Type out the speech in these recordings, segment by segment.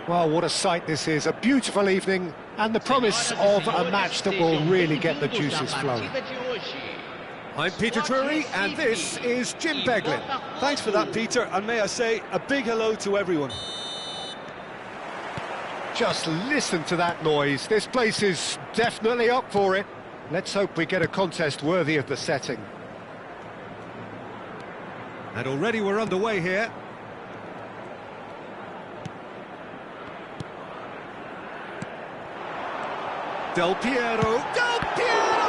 Well, what a sight this is, a beautiful evening, and the promise of a match that will really get the juices flowing. I'm Peter Drury, and this is Jim Beglin. Thanks for that, Peter, and may I say a big hello to everyone. Just listen to that noise. This place is definitely up for it. Let's hope we get a contest worthy of the setting. And already we're underway here. Del Piero! Del Piero!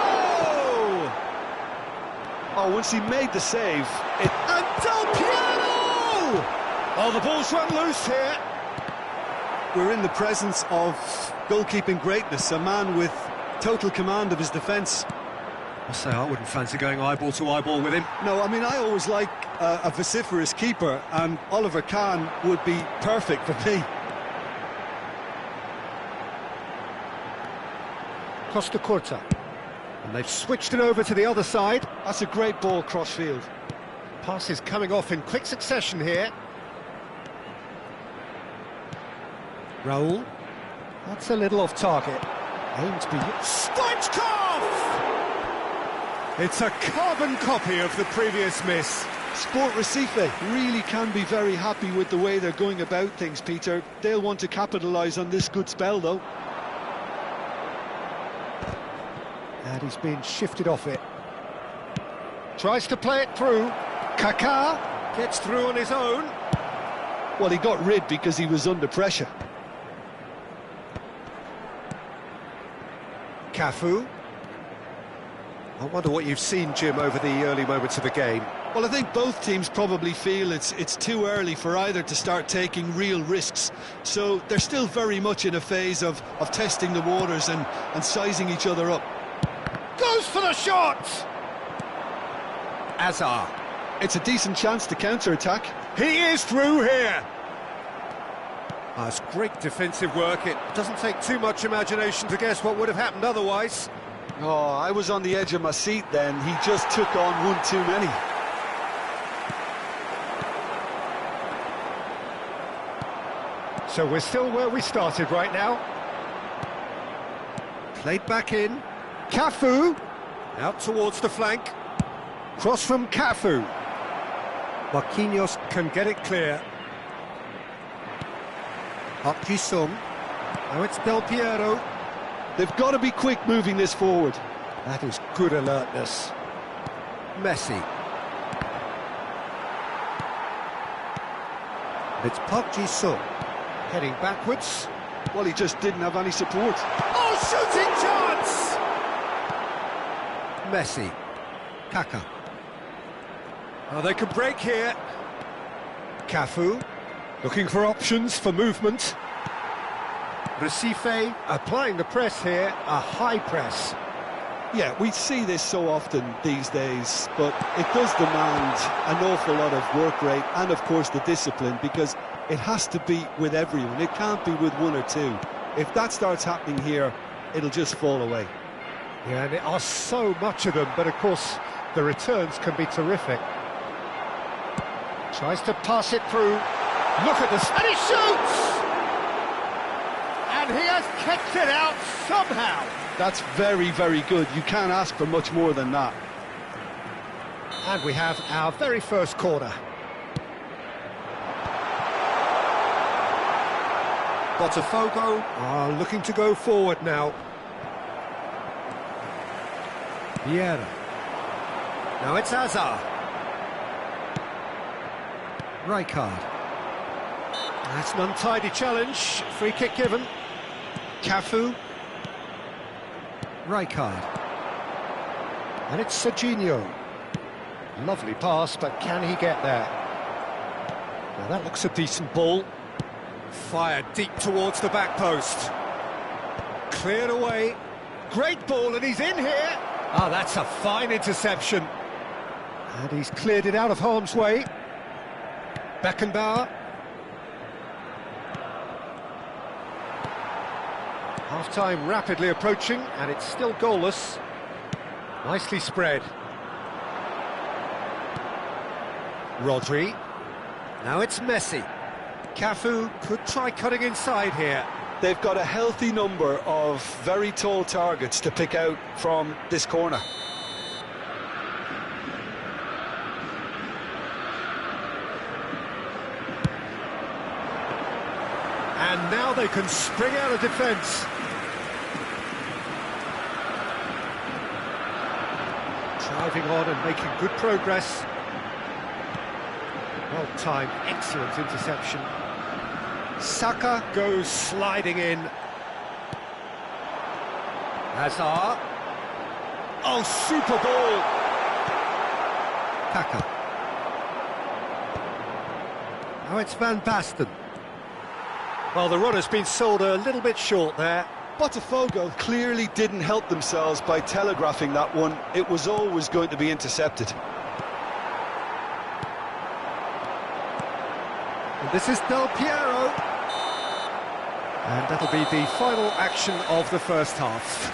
Oh, once he made the save, And Del Piero! Oh, the ball's run loose here. we're in the presence of goalkeeping greatness, a man with total command of his defence. I'll say I wouldn't fancy going eyeball to eyeball with him. No, I mean, I always like a vociferous keeper, and Oliver Kahn would be perfect for me. Costa Curta. And they've switched it over to the other side. That's a great ball cross-field. Passes coming off in quick succession here. Raul. That's a little off target. Aimed be... Stoichkov! It's a carbon copy of the previous miss. Sport Recife really can be very happy with the way they're going about things, Peter. They'll want to capitalise on this good spell, though. And he's being shifted off it. Tries to play it through. Kaká gets through on his own. Well, he got rid because he was under pressure. Cafu. I wonder what you've seen, Jim, over the early moments of the game. Well, I think both teams probably feel it's too early for either to start taking real risks. So they're still very much in a phase of testing the waters and sizing each other up. Goes for the shot! Azar. It's a decent chance to counter-attack. He is through here! That's great defensive work. It doesn't take too much imagination to guess what would have happened otherwise. Oh, I was on the edge of my seat then. He just took on one too many. So we're still where we started right now. Played back in. Cafu. Out towards the flank. Cross from Cafu. Marquinhos can get it clear. Park Ji-sung. Now it's Del Piero. They've got to be quick moving this forward. That is good alertness. Messi. It's Park Ji-sung. Heading backwards. Well, he just didn't have any support. Oh, shooting chance! Messi. Kaká. Oh, they can break here. Cafu. Looking for options for movement. Recife applying the press here, a high press. Yeah, we see this so often these days, but it does demand an awful lot of work rate and, of course, the discipline, because it has to be with everyone. It can't be with one or two. If that starts happening here, it'll just fall away. Yeah, and there are so much of them, but of course the returns can be terrific. Tries to pass it through. Look at this, and he shoots! And he has kicked it out somehow. That's very, very good. You can't ask for much more than that. And we have our very first corner. Botafogo are looking to go forward now. Vieira. Now it's Azar. Rijkaard. That's an untidy challenge. Free kick given. Cafu. Rijkaard. And it's Serginho. Lovely pass, but can he get there? Now that looks a decent ball. Fired deep towards the back post. Cleared away. Great ball, and he's in here. Ah, that's a fine interception. And he's cleared it out of harm's way. Beckenbauer. Half-time rapidly approaching, and it's still goalless. Nicely spread. Rodri. Now it's Messi. Cafu could try cutting inside here. They've got a healthy number of very tall targets to pick out from this corner. And now they can spring out of defence. Driving on and making good progress. Well-timed, excellent interception. Saka goes sliding in. Hazard. Oh, super ball! Kaka. Now it's Van Basten. Well, the run has been sold a little bit short there. Botafogo clearly didn't help themselves by telegraphing that one. It was always going to be intercepted. And this is Del Piero. And that'll be the final action of the first half.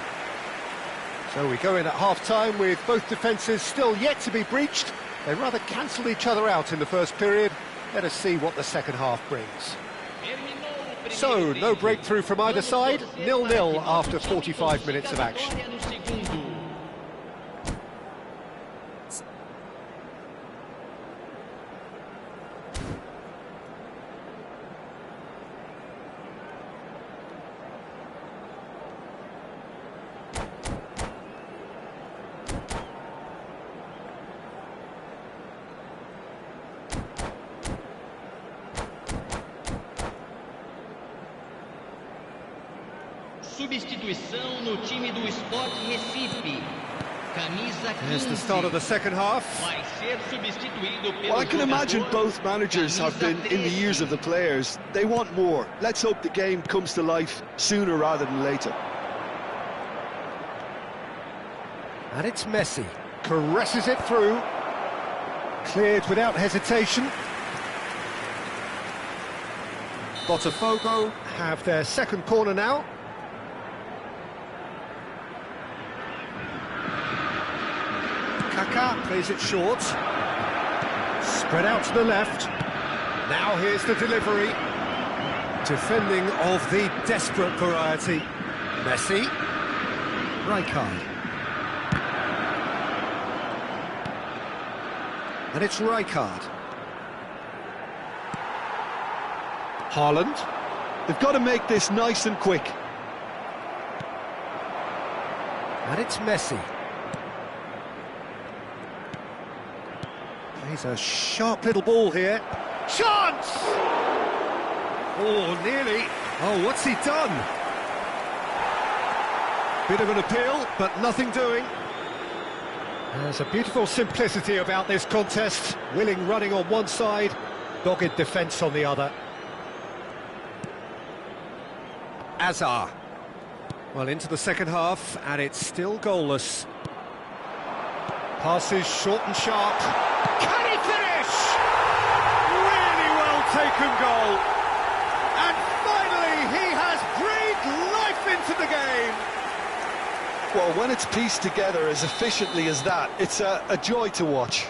So we go in at half-time with both defences still yet to be breached. They rather cancelled each other out in the first period. Let us see what the second half brings. So, no breakthrough from either side, 0-0 after 45 minutes of action. Substituição no time do Sport Recife. Camisa 15. Here's the start of the second half. Vai ser substituído pelo Well, I can imagine both managers have been in the ears of the players. They want more. Let's hope the game comes to life sooner rather than later. And it's Messi. Caresses it through. Cleared without hesitation. Botafogo have their second corner now. Kaka plays it short. Spread out to the left. Now here's the delivery. Defending of the desperate variety. Messi. Rijkaard. And it's Rijkaard. Haaland. They've got to make this nice and quick. And it's Messi. He's a sharp little ball here. Chance! Oh, nearly. Oh, what's he done? Bit of an appeal, but nothing doing. There's a beautiful simplicity about this contest. Willing running on one side, dogged defence on the other. Hazard. Well, into the second half, and it's still goalless. Passes short and sharp. Can he finish? Really well taken goal. And finally, he has breathed life into the game. Well, when it's pieced together as efficiently as that, it's a joy to watch.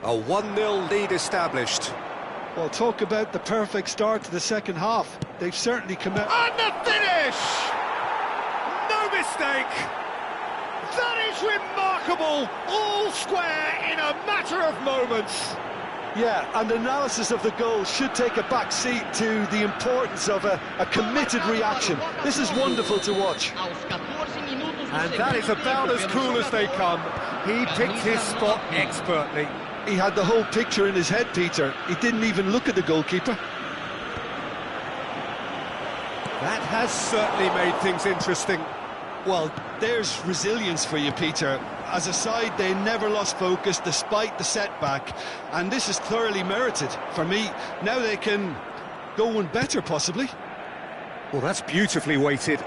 A 1-0 lead established. Well, talk about the perfect start to the second half. They've certainly come out... And the finish! No mistake! That is remarkable! All square in a matter of moments. Yeah, and analysis of the goal should take a back seat to the importance of a committed reaction. This is wonderful to watch. And that is about as cool as they come. He picked his spot expertly. He had the whole picture in his head, Peter. He didn't even look at the goalkeeper. That has certainly made things interesting. Well, there's resilience for you, Peter. As a side, they never lost focus despite the setback, and this is thoroughly merited. For me, now they can go one better, possibly. Well, that's beautifully weighted.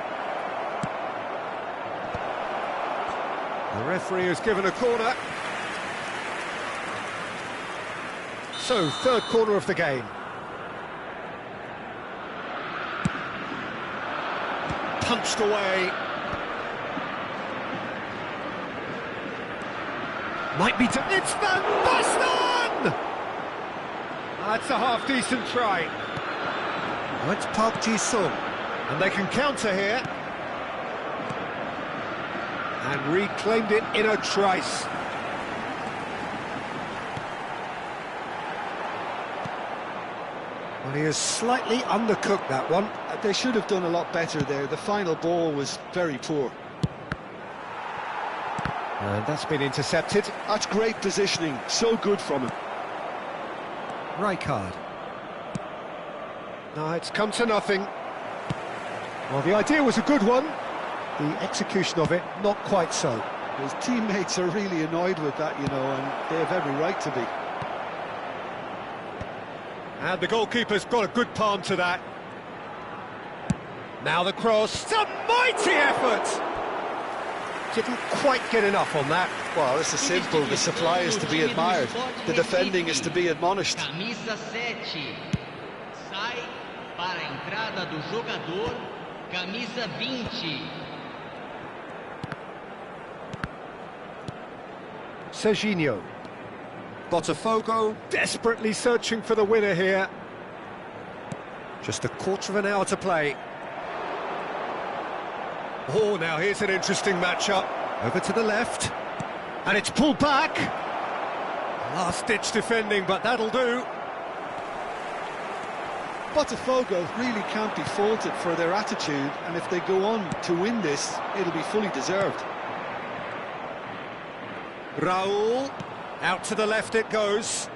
The referee has given a corner. So, third corner of the game. Punched away. Might be... It's Van Basten! That's a half-decent try. Oh, it's Park Ji-sung. And they can counter here. And reclaimed it in a trice. Well, he has slightly undercooked that one. They should have done a lot better there. The final ball was very poor. And that's been intercepted. That's great positioning. So good from him. Rijkaard. No, it's come to nothing. Well, the idea was a good one. The execution of it, not quite so. His teammates are really annoyed with that, you know, and they have every right to be. And the goalkeeper's got a good palm to that. Now the cross. It's a mighty effort! Didn't quite get enough on that. Well, this is simple. The supply is to be admired. The defending is to be admonished. Camisa 7. Sai para a entrada do jogador. Camisa 20. Serginho. Botafogo desperately searching for the winner here. Just a quarter of an hour to play. Oh, now here's an interesting matchup. Over to the left. And it's pulled back. Last-ditch defending, but that'll do. Botafogo really can't be faulted for their attitude, and if they go on to win this, it'll be fully deserved. Raul. Out to the left it goes.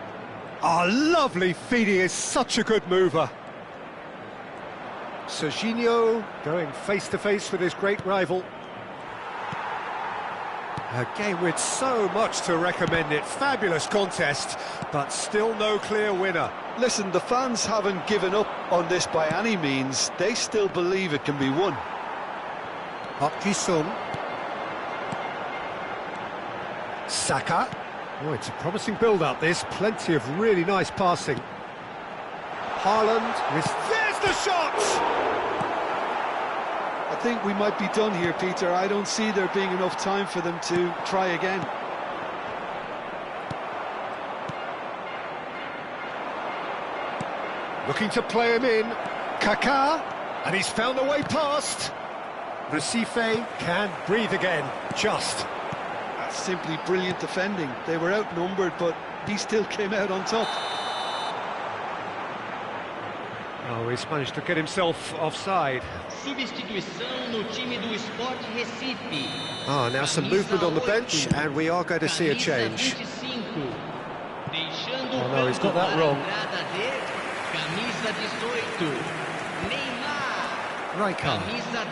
Oh, lovely feed. He is such a good mover. Serginho going face-to-face with his great rival. A game with so much to recommend it. Fabulous contest, but still no clear winner. Listen, the fans haven't given up on this by any means. They still believe it can be won. Park Ji-sung. Saka. Oh, it's a promising build-up, this. Plenty of really nice passing. Haaland. There's the shot! I think we might be done here, Peter. I don't see there being enough time for them to try again. Looking to play him in. Kaká. And he's found a way past. Recife can breathe again. Just. That's simply brilliant defending. They were outnumbered, but he still came out on top. Oh, he's managed to get himself offside. Substituição no time do Sport Recife. Ah, now some movement on the bench, and we are going to see a change. Oh no, he's got that wrong. Camisa 18. Neymar. Rijkaard. Camisa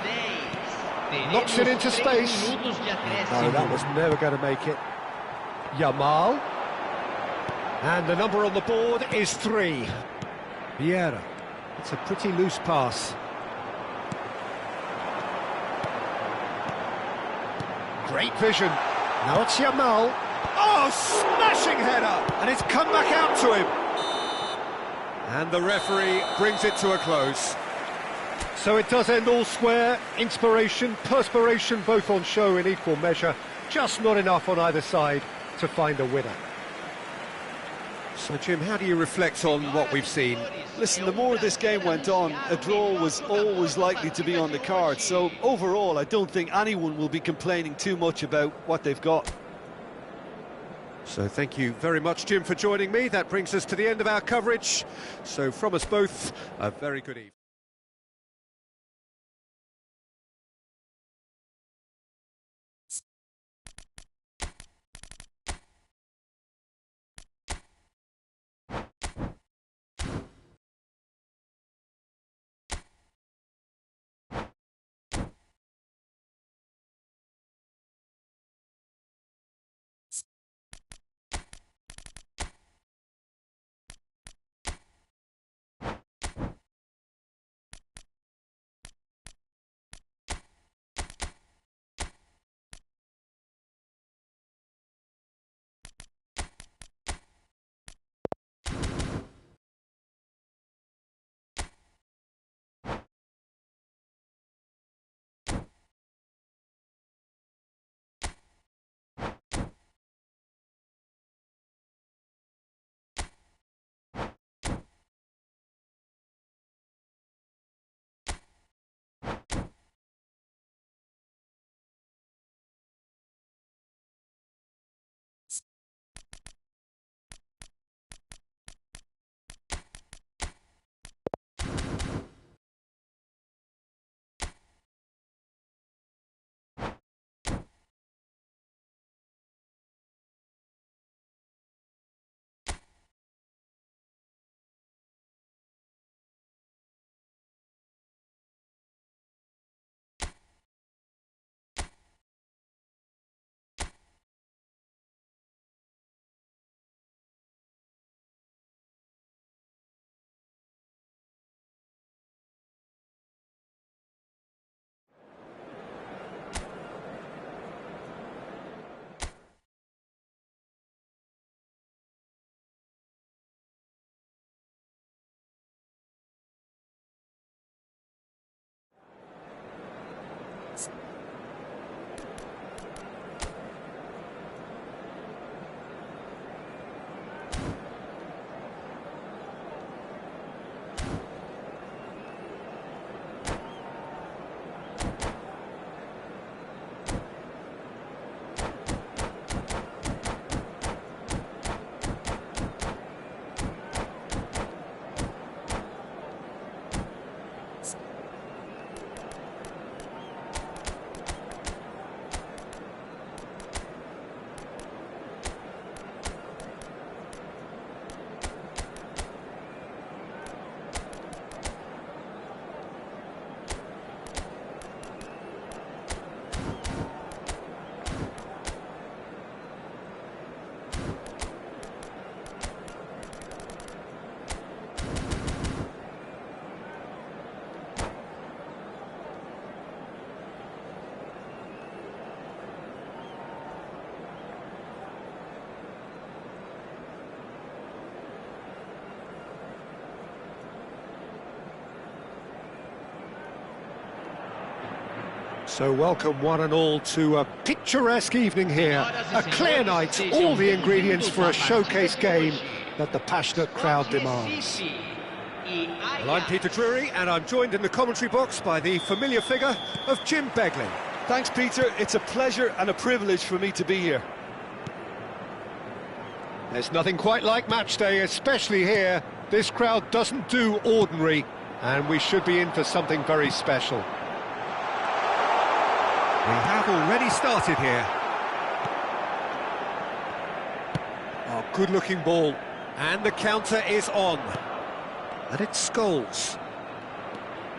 10. Knocks it into space. minutos de No, acréscimo. that was never going to make it. Yamal. And the number on the board is 3. Vieira. It's a pretty loose pass. Great vision. Now it's Yamal. Oh, smashing header! And it's come back out to him. And the referee brings it to a close. So it does end all square. Inspiration, perspiration, both on show in equal measure. Just not enough on either side to find a winner. So, Jim, how do you reflect on what we've seen? Listen, the more this game went on, a draw was always likely to be on the card. So, overall, I don't think anyone will be complaining too much about what they've got. So thank you very much, Jim, for joining me. That brings us to the end of our coverage. So from us both, a very good evening. So welcome one and all to a picturesque evening here, a clear night, all the ingredients for a showcase game that the passionate crowd demands. Well, I'm Peter Drury, and I'm joined in the commentary box by the familiar figure of Jim Beglin. Thanks, Peter. It's a pleasure and a privilege for me to be here. There's nothing quite like match day, especially here. This crowd doesn't do ordinary, and we should be in for something very special. We have already started here. Oh, good-looking ball. And the counter is on. And it's Scholes.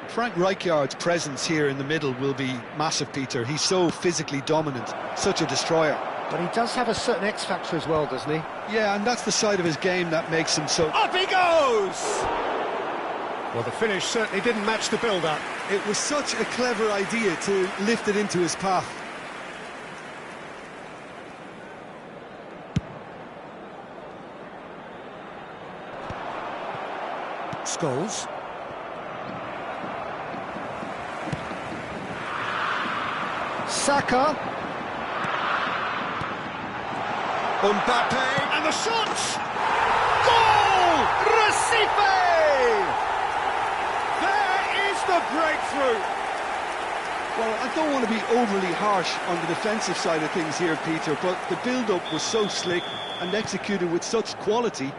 Frank Rijkaard's presence here in the middle will be massive, Peter. He's so physically dominant, such a destroyer. But he does have a certain X-factor as well, doesn't he? Yeah, and that's the side of his game that makes him so... Up he goes! Well, the finish certainly didn't match the build-up. It was such a clever idea to lift it into his path. Scholes. Saka. Mbappe, and the shot! Goal! Recife! There is the breakthrough! Well, I don't want to be overly harsh on the defensive side of things here, Peter, but the build-up was so slick and executed with such quality,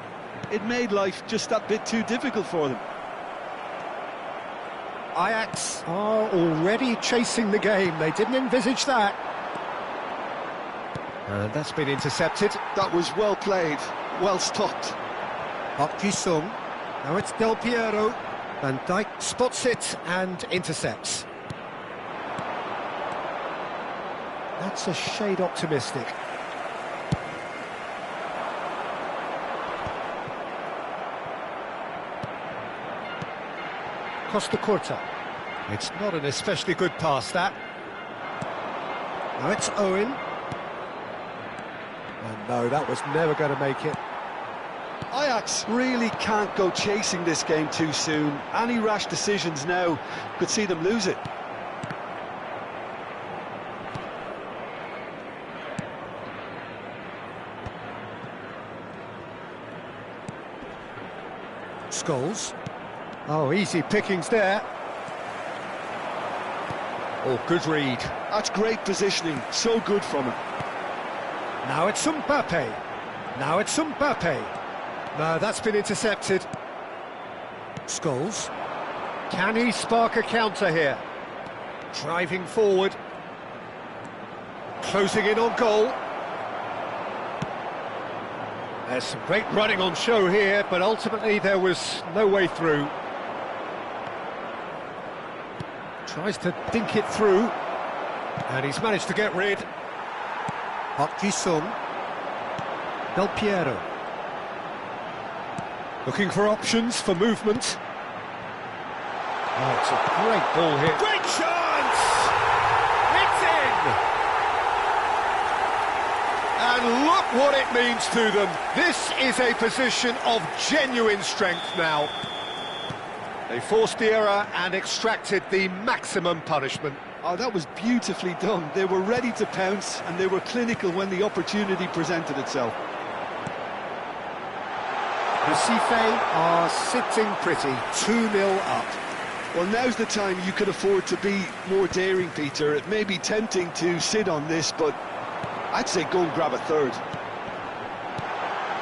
it made life just that bit too difficult for them. Ajax are already chasing the game. They didn't envisage that. And that's been intercepted. That was well played, well stopped. Park Ji-sung. Now it's Del Piero. Van Dijk spots it and intercepts. That's a shade optimistic. Costa Curta. It's not an especially good pass, that. Now it's Owen. And no, that was never going to make it. Ajax really can't go chasing this game too soon. Any rash decisions now could see them lose it. Scholes. Oh, easy pickings there. Oh, good read. That's great positioning, so good from him. Now it's Mbappe. Now it's Mbappe. No, that's been intercepted. Scholes. Can he spark a counter here? Driving forward. Closing in on goal. There's some great running on show here, but ultimately there was no way through. Tries to dink it through, and he's managed to get rid. Park Ji-sung. Del Piero. Looking for options for movement. Oh, it's a great ball here. Great chance! It's in! And look what it means to them. This is a position of genuine strength now. They forced the error and extracted the maximum punishment. Oh, that was beautifully done. They were ready to pounce, and they were clinical when the opportunity presented itself. Recife are sitting pretty, 2-0 up. Well, now's the time you could afford to be more daring, Peter. It may be tempting to sit on this, but I'd say go and grab a third.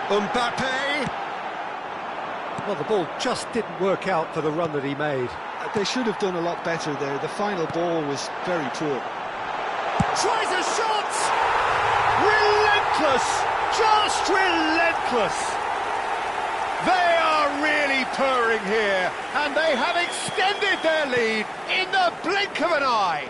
Mbappe! Well, the ball just didn't work out for the run that he made. They should have done a lot better there. The final ball was very poor. Tries a shot! Relentless! Just relentless! They are really purring here, and they have extended their lead in the blink of an eye.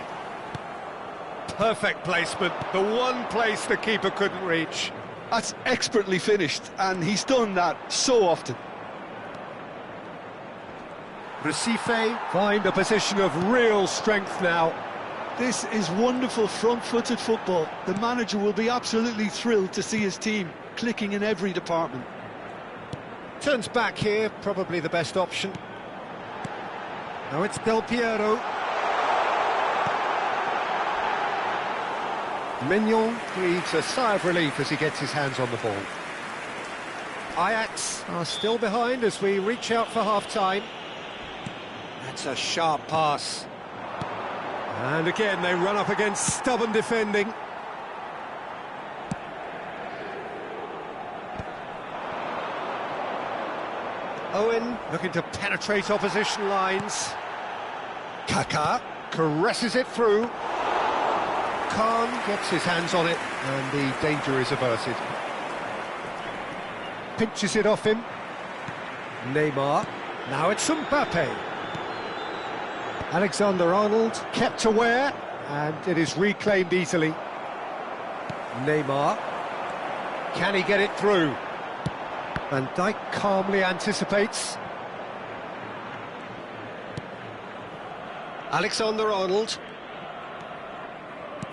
Perfect placement, the one place the keeper couldn't reach. That's expertly finished, and he's done that so often. Recife find a position of real strength now. This is wonderful front-footed football. The manager will be absolutely thrilled to see his team clicking in every department. Turns back here, probably the best option. Now it's Del Piero. Mignon breathes a sigh of relief as he gets his hands on the ball. Ajax are still behind as we reach out for half-time. That's a sharp pass. And again, they run up against stubborn defending. Owen looking to penetrate opposition lines. Kaká caresses it through. Khan gets his hands on it, and the danger is averted. Pinches it off him. Neymar. Now it's Mbappe. Alexander-Arnold kept aware, and it is reclaimed easily. Neymar. Can he get it through? Van Dijk calmly anticipates. Alexander-Arnold.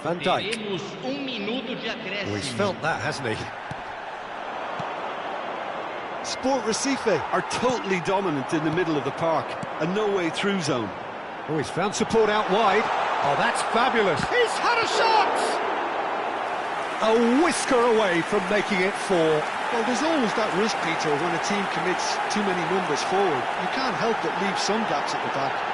Van Dijk. Oh, he's felt that, hasn't he? Sport Recife are totally dominant in the middle of the park, a no-way through zone. Oh, he's found support out wide. Oh, that's fabulous. He's had a shot! A whisker away from making it 4. Well, there's always that risk, Peter, when a team commits too many numbers forward. You can't help but leave some gaps at the back.